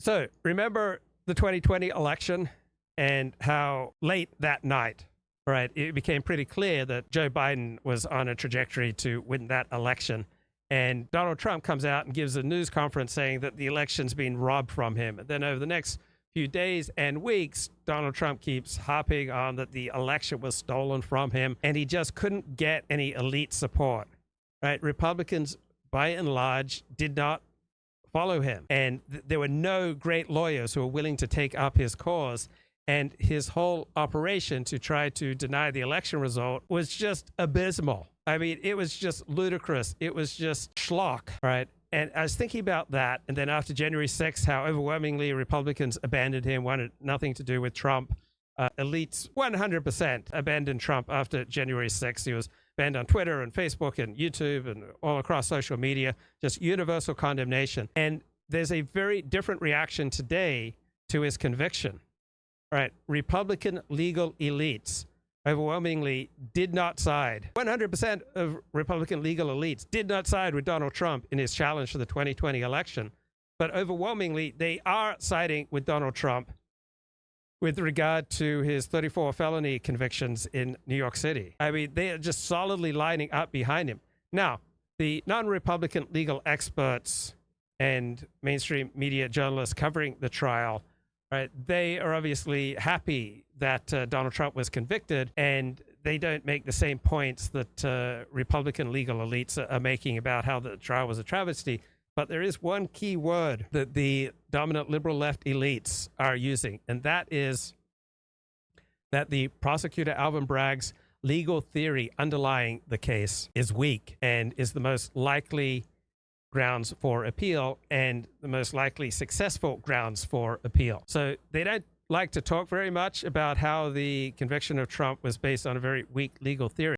So remember the 2020 election and how late that night, right, it became pretty clear that Joe Biden was on a trajectory to win that election. And Donald Trump comes out and gives a news conference saying that the election's been robbed from him. And then over the next few days and weeks, Donald Trump keeps harping on that the election was stolen from him, and he just couldn't get any elite support, right? Republicans, by and large, did not follow him. And there were no great lawyers who were willing to take up his cause. And his whole operation to try to deny the election result was just abysmal. I mean, it was just ludicrous. It was just schlock, right? And I was thinking about that. And then after January 6th, how overwhelmingly Republicans abandoned him, wanted nothing to do with Trump. Elites 100% abandoned Trump after January 6th. He was banned on Twitter and Facebook and YouTube and all across social media, just universal condemnation. And there's a very different reaction today to his conviction, right? Republican legal elites overwhelmingly did not side. 100% of Republican legal elites did not side with Donald Trump in his challenge to the 2020 election. But overwhelmingly, they are siding with Donald Trump with regard to his 34 felony convictions in New York City. I mean, they are just solidly lining up behind him. Now, the non-Republican legal experts and mainstream media journalists covering the trial, right, they are obviously happy that Donald Trump was convicted, and they don't make the same points that Republican legal elites are making about how the trial was a travesty. But there is one key word that the dominant liberal left elites are using, and that is that the prosecutor Alvin Bragg's legal theory underlying the case is weak and is the most likely grounds for appeal and the most likely successful grounds for appeal. So they don't like to talk very much about how the conviction of Trump was based on a very weak legal theory.